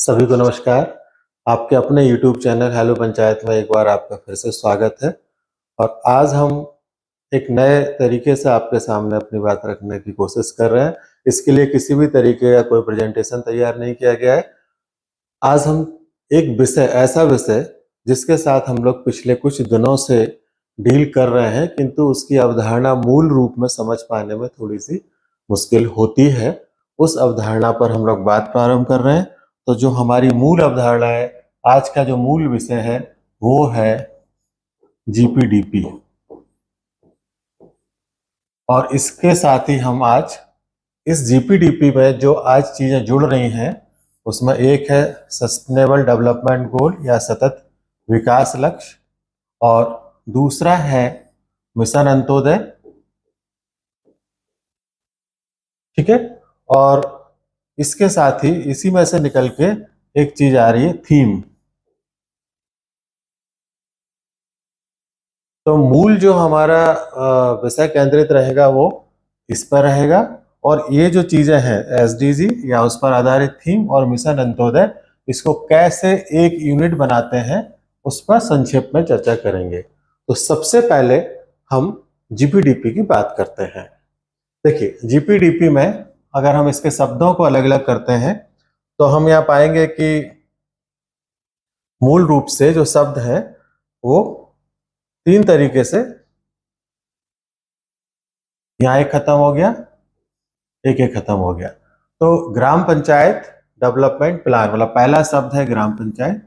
सभी को नमस्कार। आपके अपने YouTube चैनल हेलो पंचायत में एक बार आपका फिर से स्वागत है। और आज हम एक नए तरीके से आपके सामने अपनी बात रखने की कोशिश कर रहे हैं। इसके लिए किसी भी तरीके का कोई प्रेजेंटेशन तैयार नहीं किया गया है। आज हम एक ऐसा विषय जिसके साथ हम लोग पिछले कुछ दिनों से डील कर रहे हैं, किंतु उसकी अवधारणा मूल रूप में समझ पाने में थोड़ी सी मुश्किल होती है। उस अवधारणा पर हम लोग बात प्रारंभ कर रहे हैं। तो जो हमारी मूल अवधारणा है, आज का जो मूल विषय है वो है जीपीडीपी। और इसके साथ ही हम आज इस जीपीडीपी में जो आज चीजें जुड़ रही हैं उसमें एक है सस्टेनेबल डेवलपमेंट गोल या सतत विकास लक्ष्य, और दूसरा है मिशन अंत्योदय। ठीक है। और इसके साथ ही इसी में से निकल के एक चीज आ रही है थीम। तो मूल जो हमारा विषय केंद्रित रहेगा वो इस पर रहेगा, और ये जो चीजें हैं एसडीजी या उस पर आधारित थीम और मिशन अंत्योदय, इसको कैसे एक यूनिट बनाते हैं उस पर संक्षेप में चर्चा करेंगे। तो सबसे पहले हम जीपीडीपी की बात करते हैं। देखिए, जीपीडीपी में अगर हम इसके शब्दों को अलग अलग करते हैं तो हम यहाँ पाएंगे कि मूल रूप से जो शब्द है वो तीन तरीके से, यहाँ एक खत्म हो गया, एक खत्म हो गया। तो ग्राम पंचायत डेवलपमेंट प्लान, मतलब पहला शब्द है ग्राम पंचायत,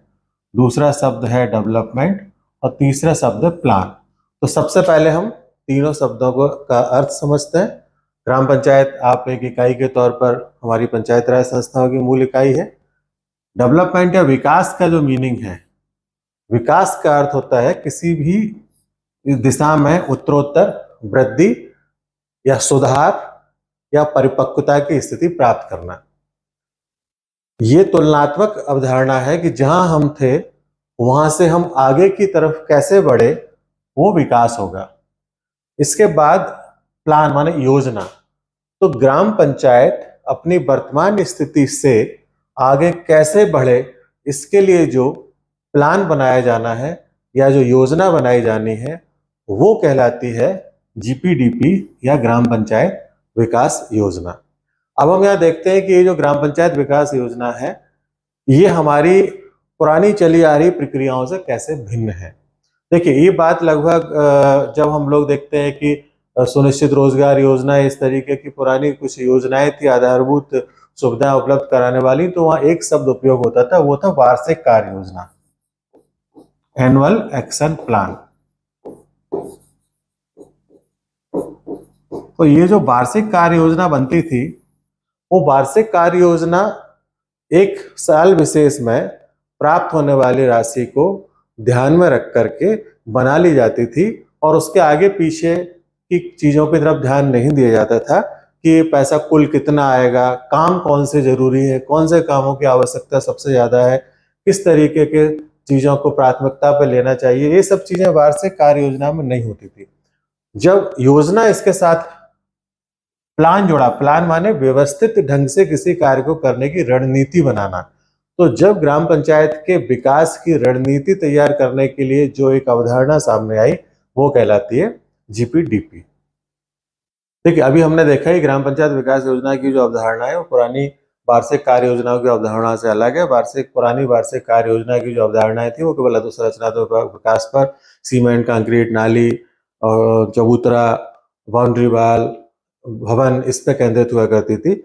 दूसरा शब्द है डेवलपमेंट, और तीसरा शब्द है प्लान। तो सबसे पहले हम तीनों शब्दों को का अर्थ समझते हैं। ग्राम पंचायत आप एक इकाई के तौर पर हमारी पंचायत राज संस्थाओं की मूल इकाई है। डेवलपमेंट या विकास का जो मीनिंग है, विकास का अर्थ होता है किसी भी इस दिशा में उत्तरोत्तर वृद्धि या सुधार या परिपक्वता की स्थिति प्राप्त करना। ये तुलनात्मक अवधारणा है कि जहां हम थे वहां से हम आगे की तरफ कैसे बढ़े, वो विकास होगा। इसके बाद प्लान माने योजना। तो ग्राम पंचायत अपनी वर्तमान स्थिति से आगे कैसे बढ़े, इसके लिए जो प्लान बनाया जाना है या जो योजना बनाई जानी है वो कहलाती है जीपीडीपी या ग्राम पंचायत विकास योजना। अब हम यहाँ देखते हैं कि ये जो ग्राम पंचायत विकास योजना है ये हमारी पुरानी चली आ रही प्रक्रियाओं से कैसे भिन्न है। देखिए, ये बात लगभग जब हम लोग देखते हैं कि सुनिश्चित रोजगार योजना, इस तरीके की पुरानी कुछ योजनाएं थी आधारभूत सुविधाएं उपलब्ध कराने वाली, तो वहां एक शब्द उपयोग होता था, वो था वार्षिक कार्य योजना, एनुअल एक्शन प्लान। तो ये जो वार्षिक कार्य योजना बनती थी, वो वार्षिक कार्य योजना एक साल विशेष में प्राप्त होने वाली राशि को ध्यान में रख करके बना ली जाती थी, और उसके आगे पीछे की चीजों की तरफ ध्यान नहीं दिया जाता था कि पैसा कुल कितना आएगा, काम कौन से जरूरी है, कौन से कामों की आवश्यकता सबसे ज्यादा है, किस तरीके के चीजों को प्राथमिकता पर लेना चाहिए। ये सब चीजें वार्षिक कार्य योजना में नहीं होती थी। जब योजना इसके साथ प्लान जोड़ा, प्लान माने व्यवस्थित ढंग से किसी कार्य को करने की रणनीति बनाना, तो जब ग्राम पंचायत के विकास की रणनीति तैयार करने के लिए जो एक अवधारणा सामने आई वो कहलाती है जीपीडीपी। देखिए, अभी हमने देखा ही ग्राम पंचायत विकास योजना की जो अवधारणा है वो पुरानी वार्षिक कार्य योजनाओं की अवधारणा से अलग है। पुरानी वार्षिक कार्य योजना की जो अवधारणाएं थी वो केवल अधोसंरचनात्मक विकास पर, सीमेंट, कंक्रीट, नाली और चबूतरा, बाउंड्री वाल, भवन, इस पे केंद्रित हुआ करती थी।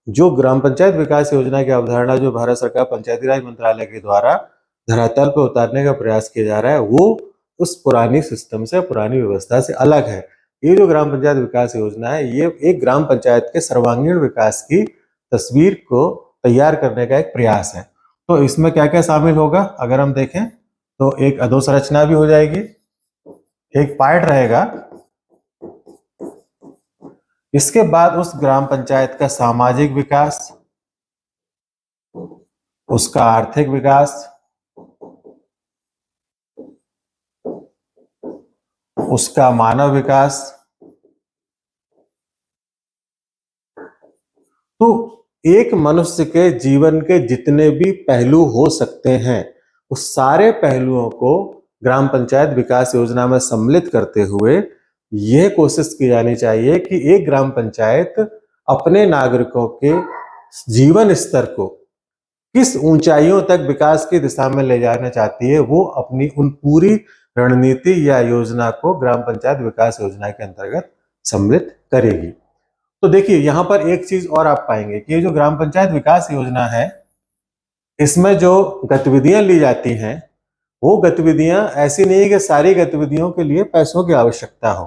जो ग्राम पंचायत विकास योजना की अवधारणा जो भारत सरकार पंचायती राज मंत्रालय के द्वारा धरातल पर उतारने का प्रयास किया जा रहा है वो उस पुरानी सिस्टम से, पुरानी व्यवस्था से अलग है। ये जो ग्राम पंचायत विकास योजना है ये एक ग्राम पंचायत के सर्वांगीण विकास की तस्वीर को तैयार करने का एक प्रयास है। तो इसमें क्या क्या शामिल होगा अगर हम देखें तो एक अधोसंरचना भी हो जाएगी, एक पार्ट रहेगा, इसके बाद उस ग्राम पंचायत का सामाजिक विकास, उसका आर्थिक विकास, उसका मानव विकास। तो एक मनुष्य के जीवन के जितने भी पहलू हो सकते हैं उस सारे पहलुओं को ग्राम पंचायत विकास योजना में सम्मिलित करते हुए यह कोशिश की जानी चाहिए कि एक ग्राम पंचायत अपने नागरिकों के जीवन स्तर को किस ऊंचाइयों तक विकास की दिशा में ले जाना चाहती है, वो अपनी उन पूरी रणनीति या योजना को ग्राम पंचायत विकास योजना के अंतर्गत सम्मिलित करेगी। तो देखिए यहां पर एक चीज और आप पाएंगे कि ये जो ग्राम पंचायत विकास योजना है, इसमें जो गतिविधियां ली जाती हैं वो गतिविधियां ऐसी नहीं है कि सारी गतिविधियों के लिए पैसों की आवश्यकता हो।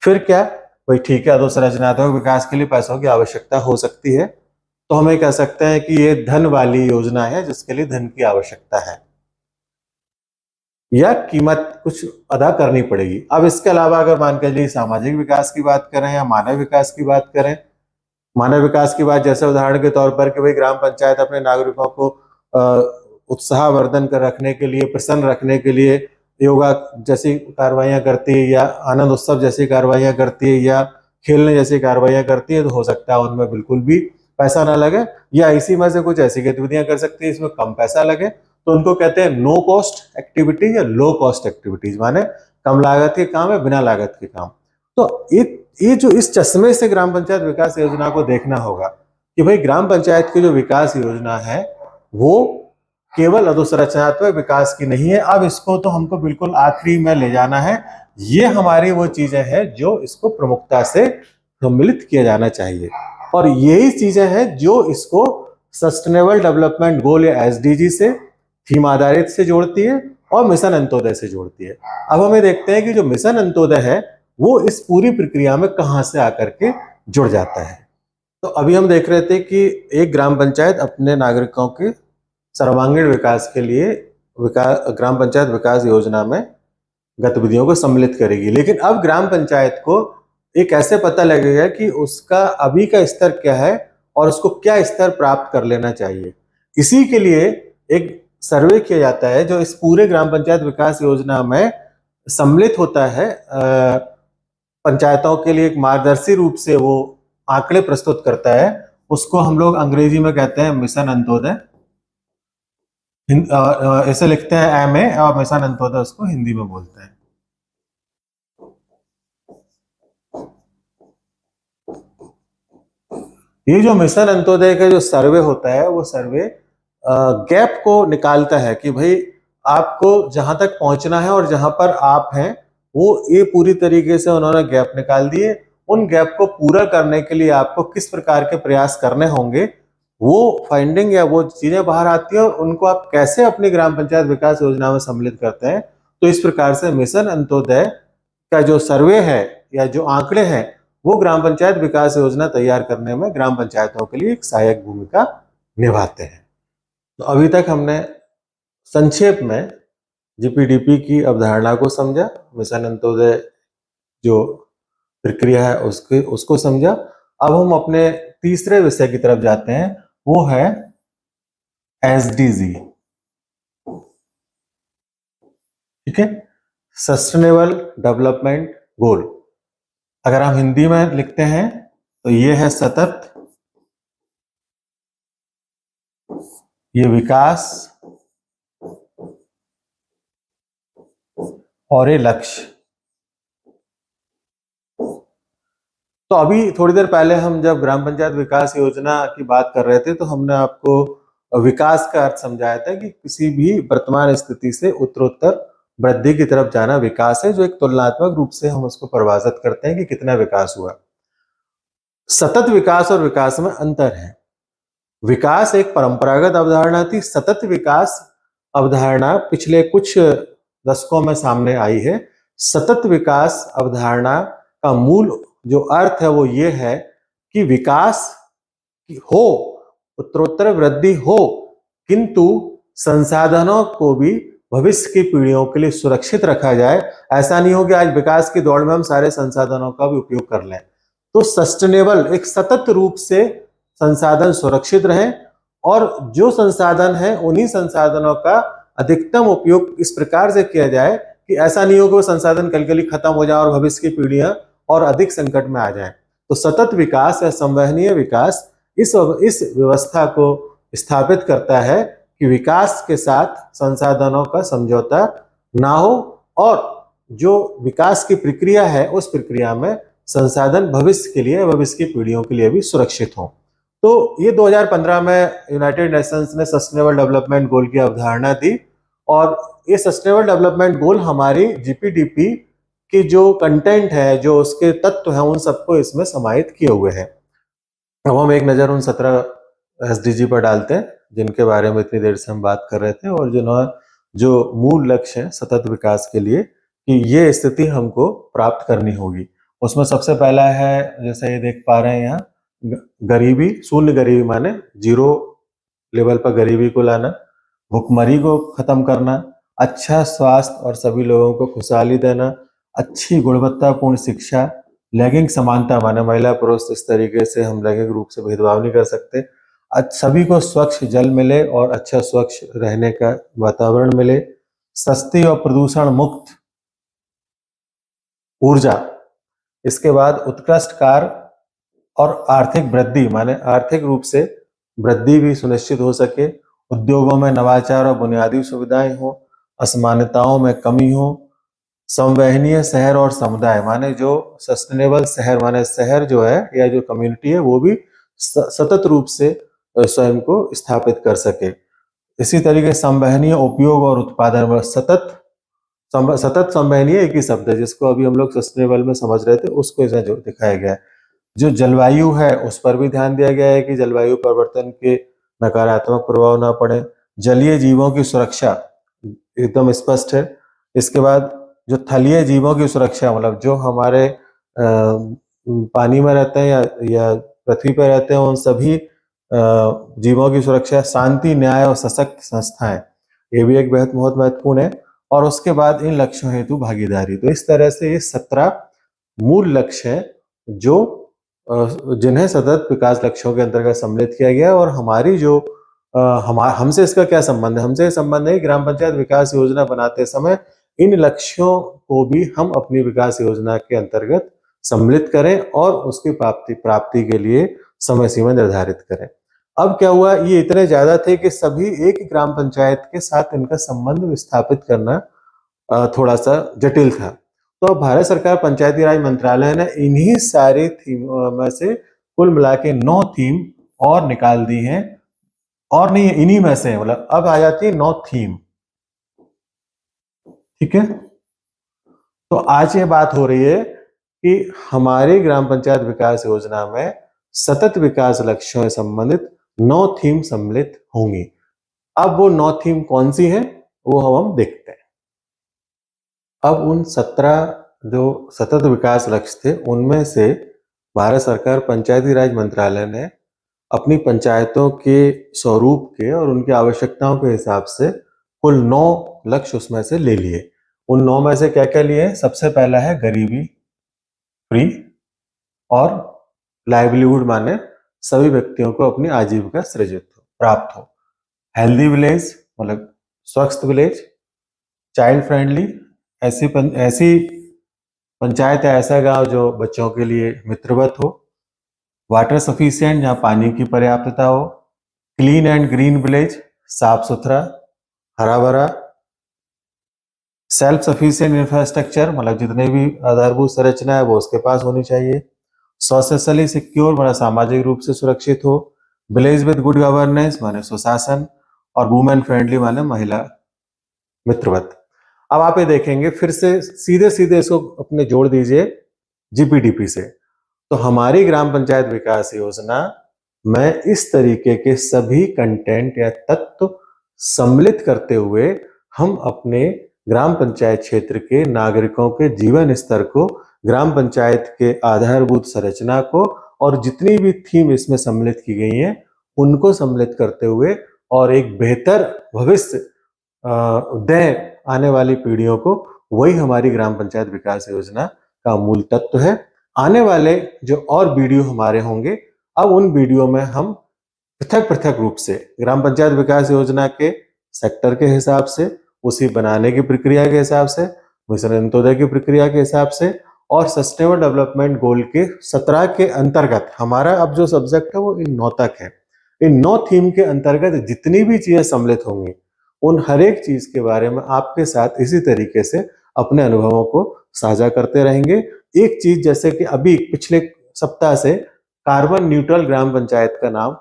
फिर क्या, भाई ठीक है, अधोसंरचनात्मक विकास के लिए पैसों की आवश्यकता हो सकती है, तो हम ये कह सकते हैं कि ये धन वाली योजना है जिसके लिए धन की आवश्यकता है या कीमत कुछ अदा करनी पड़ेगी। अब इसके अलावा अगर मान के चलिए सामाजिक विकास की बात करें या मानव विकास की बात करें, मानव विकास की बात जैसे उदाहरण के तौर पर कि भाई ग्राम पंचायत अपने नागरिकों को उत्साहवर्धन कर रखने के लिए, प्रसन्न रखने के लिए योगा जैसी कार्रवाइयां करती है या आनंद उत्सव जैसी कार्रवाइयां करती है या खेलने जैसी कार्रवाइयां करती है, तो हो सकता है उनमें बिल्कुल भी पैसा ना लगे, या इसी में से कुछ ऐसी गतिविधियां कर सकती है इसमें कम पैसा लगे, तो उनको कहते हैं नो कॉस्ट एक्टिविटी या लो कॉस्ट एक्टिविटीज, माने कम लागत के काम है, बिना लागत के काम। तो ये जो इस चश्मे से ग्राम पंचायत विकास योजना को देखना होगा कि भाई ग्राम पंचायत की जो विकास योजना है वो केवल अधोसंरचनात्मक विकास की नहीं है, अब इसको तो हमको बिल्कुल आखिरी में ले जाना है। ये हमारी वो चीजें हैं जो इसको प्रमुखता से सम्मिलित किया जाना चाहिए, और यही चीजें हैं जो इसको सस्टेनेबल डेवलपमेंट गोल या एसडीजी से, थीम आधारित से जोड़ती है और मिशन अंत्योदय से जोड़ती है। अब हमें देखते हैं कि जो मिशन अंत्योदय है वो इस पूरी प्रक्रिया में कहां से आकर के जुड़ जाता है। तो अभी हम देख रहे थे कि एक ग्राम पंचायत अपने नागरिकों के सर्वांगीण विकास के लिए ग्राम पंचायत विकास योजना में गतिविधियों को सम्मिलित करेगी, लेकिन अब ग्राम पंचायत को एक ऐसे पता लगेगा कि उसका अभी का स्तर क्या है और उसको क्या स्तर प्राप्त कर लेना चाहिए। इसी के लिए एक सर्वे किया जाता है जो इस पूरे ग्राम पंचायत विकास योजना में सम्मिलित होता है। पंचायतों के लिए एक मार्गदर्शी रूप से वो आंकड़े प्रस्तुत करता है, उसको हम लोग अंग्रेजी में कहते हैं मिशन अंत्योदय, ऐसे लिखते हैं एमए, और मिशन अंत्योदय उसको हिंदी में बोलते हैं। ये जो मिशन अंत्योदय का जो सर्वे होता है वो सर्वे गैप को निकालता है कि भाई आपको जहां तक पहुंचना है और जहां पर आप हैं वो ये पूरी तरीके से उन्होंने गैप निकाल दिए। उन गैप को पूरा करने के लिए आपको किस प्रकार के प्रयास करने होंगे, वो फाइंडिंग या वो चीजें बाहर आती है और उनको आप कैसे अपनी ग्राम पंचायत विकास योजना में सम्मिलित करते हैं। तो इस प्रकार से मिशन अंत्योदय का जो सर्वे है या जो आंकड़े हैं वो ग्राम पंचायत विकास योजना तैयार करने में ग्राम पंचायतों के लिए एक सहायक भूमिका निभाते हैं। तो अभी तक हमने संक्षेप में जीपीडीपी की अवधारणा को समझा, मिशन अंत्योदय जो प्रक्रिया है उसको समझा। अब हम अपने तीसरे विषय की तरफ जाते हैं, वो है एसडीजी। ठीक है, सस्टेनेबल डेवलपमेंट गोल। अगर हम हिंदी में लिखते हैं तो ये है सतत, ये विकास और ये लक्ष्य। तो अभी थोड़ी देर पहले हम जब ग्राम पंचायत विकास योजना की बात कर रहे थे तो हमने आपको विकास का अर्थ समझाया था कि किसी भी वर्तमान स्थिति से उत्तरोत्तर वृद्धि की तरफ जाना विकास है, जो एक तुलनात्मक रूप से हम उसको परिभाषित करते हैं कि कितना विकास हुआ। सतत विकास और विकास में अंतर है। विकास एक परंपरागत अवधारणा थी, सतत विकास अवधारणा पिछले कुछ दशकों में सामने आई है। सतत विकास अवधारणा का मूल जो अर्थ है वो ये है कि विकास हो, उत्तरोत्तर वृद्धि हो, किंतु संसाधनों को भी भविष्य की पीढ़ियों के लिए सुरक्षित रखा जाए। ऐसा नहीं हो कि आज विकास की दौड़ में हम सारे संसाधनों का भी उपयोग कर लें। तो सस्टेनेबल, एक सतत रूप से संसाधन सुरक्षित रहें और जो संसाधन है उन्हीं संसाधनों का अधिकतम उपयोग इस प्रकार से किया जाए कि ऐसा नहीं हो कि वो संसाधन कल खत्म हो जाए और भविष्य की पीढ़ियां और अधिक संकट में आ जाएं। तो सतत विकास या संवहनीय विकास इस व्यवस्था को स्थापित करता है कि विकास के साथ संसाधनों का समझौता ना हो और जो विकास की प्रक्रिया है उस प्रक्रिया में संसाधन भविष्य के लिए, भविष्य की पीढ़ियों के लिए भी सुरक्षित हो। तो ये 2015 में यूनाइटेड नेशंस ने सस्टेनेबल डेवलपमेंट गोल की अवधारणा दी और ये सस्टेनेबल डेवलपमेंट गोल हमारी जीपीडीपी की जो कंटेंट है, जो उसके तत्व हैं, उन सबको इसमें समाहित किए हुए हैं। अब हम एक नज़र उन 17 एसडीजी पर डालते हैं जिनके बारे में इतनी देर से हम बात कर रहे थे और जो मूल लक्ष्य है सतत विकास के लिए कि ये स्थिति हमको प्राप्त करनी होगी। उसमें सबसे पहला है, जैसे ये देख पा रहे हैं यहाँ, गरीबी, शून्य गरीबी माने जीरो लेवल पर गरीबी को लाना, भुखमरी को खत्म करना, अच्छा स्वास्थ्य और सभी लोगों को खुशहाली देना, अच्छी गुणवत्तापूर्ण शिक्षा, लैंगिक समानता माने महिला पुरुष इस तरीके से हम लैंगिक रूप से भेदभाव नहीं कर सकते, सभी को स्वच्छ जल मिले और अच्छा स्वच्छ रहने का वातावरण मिले, सस्ती और प्रदूषण मुक्त ऊर्जा, इसके बाद उत्कृष्ट कार्य और आर्थिक वृद्धि माने आर्थिक रूप से वृद्धि भी सुनिश्चित हो सके, उद्योगों में नवाचार और बुनियादी सुविधाएं हो, असमानताओं में कमी हो, संवहनीय शहर और समुदाय माने जो सस्टेनेबल शहर माने शहर जो है या जो कम्युनिटी है वो भी सतत रूप से स्वयं को स्थापित कर सके। इसी तरीके संवहनीय उपयोग और उत्पादन में सतत संवहनीय एक ही शब्द है जिसको अभी हम लोग सस्टेनेबल में समझ रहे थे, उसको इसमें जो दिखाया गया है। जो जलवायु है उस पर भी ध्यान दिया गया है कि जलवायु परिवर्तन के नकारात्मक प्रभाव ना पड़े, जलीय जीवों की सुरक्षा एकदम स्पष्ट है। इसके बाद जो थलीय जीवों की सुरक्षा मतलब जो हमारे पानी में रहते हैं या पृथ्वी पर रहते हैं उन सभी जीवों की सुरक्षा, शांति, न्याय और सशक्त संस्थाएं, ये भी एक बहुत महत्वपूर्ण है। और उसके बाद इन लक्ष्यों हेतु भागीदारी। तो इस तरह से ये 17 मूल लक्ष्य हैं जो जिन्हें सतत विकास लक्ष्यों के अंतर्गत सम्मिलित किया गया। और हमारी जो हमसे इसका क्या संबंध है? हमसे संबंध है ग्राम पंचायत विकास योजना बनाते समय इन लक्ष्यों को भी हम अपनी विकास योजना के अंतर्गत सम्मिलित करें और उसकी प्राप्ति के लिए समय सीमा निर्धारित करें। अब क्या हुआ, ये इतने ज्यादा थे कि सभी एक ग्राम पंचायत के साथ इनका संबंध स्थापित करना थोड़ा सा जटिल था। तो अब भारत सरकार पंचायती राज मंत्रालय ने इन्हीं सारी थीम में से कुल मिला के 9 थीम और निकाल दी हैं, और नहीं इन्हीं में से मतलब अब आ जाती है 9 थीम। ठीक है, तो आज ये बात हो रही है कि हमारी ग्राम पंचायत विकास योजना में सतत विकास लक्ष्यों से संबंधित 9 थीम सम्मिलित होंगी। अब वो 9 थीम कौन सी हैं वो हम देखते हैं। अब उन 17 जो सतत विकास लक्ष्य थे उनमें से भारत सरकार पंचायती राज मंत्रालय ने अपनी पंचायतों के स्वरूप के और उनकी आवश्यकताओं के हिसाब से कुल 9 लक्ष्य उसमें से ले लिए। उन 9 में से क्या क्या लिए? सबसे पहला है गरीबी फ्री और लाइवलीहुड माने सभी व्यक्तियों को अपनी आजीविका सृजित हो, प्राप्त हो। हेल्दी विलेज मतलब स्वस्थ विलेज। चाइल्ड फ्रेंडली ऐसी पंचायत है, ऐसा गांव जो बच्चों के लिए मित्रवत हो। वाटर सफिशिएंट, जहाँ पानी की पर्याप्तता हो। क्लीन एंड ग्रीन विलेज, साफ सुथरा हरा भरा। सेल्फ सफिशिएंट इंफ्रास्ट्रक्चर मतलब जितने भी आधारभूत संरचना है वो उसके पास होनी चाहिए। सोशली सिक्योर मतलब सामाजिक रूप से सुरक्षित हो। विलेज विद गुड गवर्नेंस माने सुशासन। और वुमेन फ्रेंडली माने महिला मित्रवत। अब आप ये देखेंगे फिर से सीधे इसको अपने जोड़ दीजिए जीपीडीपी से। तो हमारी ग्राम पंचायत विकास योजना में इस तरीके के सभी कंटेंट या तत्व सम्मिलित करते हुए हम अपने ग्राम पंचायत क्षेत्र के नागरिकों के जीवन स्तर को, ग्राम पंचायत के आधारभूत संरचना को और जितनी भी थीम इसमें सम्मिलित की गई हैं उनको सम्मिलित करते हुए और एक बेहतर भविष्य दें आने वाली पीढ़ियों को, वही हमारी ग्राम पंचायत विकास योजना का मूल तत्व है। आने वाले जो और वीडियो हमारे होंगे, अब उन वीडियो में हम पृथक रूप से ग्राम पंचायत विकास योजना के सेक्टर के हिसाब से, उसी बनाने की प्रक्रिया के हिसाब से, मिशन अंत्योदय की प्रक्रिया के हिसाब से और सस्टेनेबल डेवलपमेंट गोल के 17 के अंतर्गत हमारा अब जो सब्जेक्ट है वो इन 9 तक है। इन 9 थीम के अंतर्गत जितनी भी चीजें सम्मिलित होंगी उन हर एक चीज के बारे में आपके साथ इसी तरीके से अपने अनुभवों को साझा करते रहेंगे। एक चीज जैसे कि अभी पिछले सप्ताह से कार्बन न्यूट्रल ग्राम पंचायत का नाम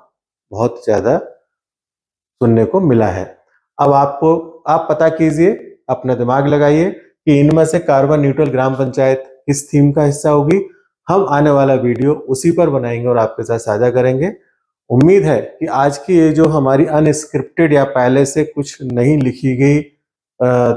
बहुत ज्यादा सुनने को मिला है। अब आप पता कीजिए, अपना दिमाग लगाइए कि इनमें से कार्बन न्यूट्रल ग्राम पंचायत किस थीम का हिस्सा होगी। हम आने वाला वीडियो उसी पर बनाएंगे और आपके साथ साझा करेंगे। उम्मीद है कि आज की ये जो हमारी अनस्क्रिप्टेड या पहले से कुछ नहीं लिखी गई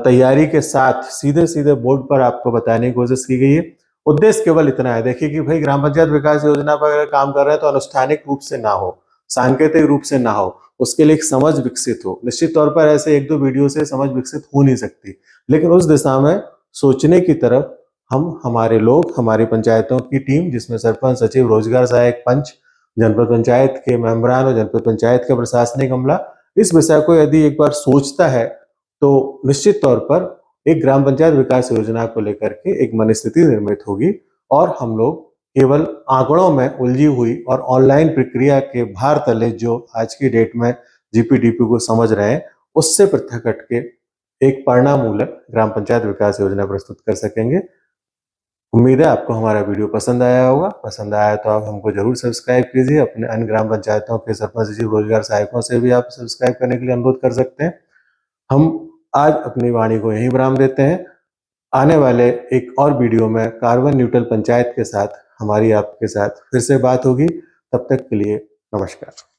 तैयारी के साथ सीधे सीधे बोर्ड पर आपको बताने की कोशिश की गई है। उद्देश्य केवल इतना है, देखिए कि भाई ग्राम पंचायत विकास योजना पर अगर काम कर रहे हैं तो अनुष्ठानिक रूप से ना हो, सांकेतिक रूप से ना हो, उसके लिए एक समझ विकसित हो। निश्चित तौर पर ऐसे एक दो वीडियो से समझ विकसित हो नहीं सकती, लेकिन उस दिशा में सोचने की तरफ हम हमारे लोग, हमारी पंचायतों की टीम जिसमें सरपंच, सचिव, रोजगार सहायक, पंच, जनपद पंचायत के मेंबरान और जनपद पंचायत का प्रशासनिक अमला इस विषय को यदि एक बार सोचता है तो निश्चित तौर पर एक ग्राम पंचायत विकास योजना को लेकर के एक मनस्थिति निर्मित होगी और हम लोग केवल आंकड़ों में उलझी हुई और ऑनलाइन प्रक्रिया के भार तले जो आज की डेट में जीपीडीपी को समझ रहे हैं उससे पृथक हट के एक परिणामूलक ग्राम पंचायत विकास योजना प्रस्तुत कर सकेंगे। उम्मीद है आपको हमारा वीडियो पसंद आया होगा। पसंद आया तो आप हमको जरूर सब्सक्राइब कीजिए। अपने अन्य ग्राम पंचायतों के सरपंच, सचिव, रोजगार सहायकों से भी आप सब्सक्राइब करने के लिए अनुरोध कर सकते हैं। हम आज अपनी वाणी को यहीं विराम देते हैं। आने वाले एक और वीडियो में कार्बन न्यूट्रल पंचायत के साथ हमारी आपके साथ फिर से बात होगी। तब तक के लिए नमस्कार।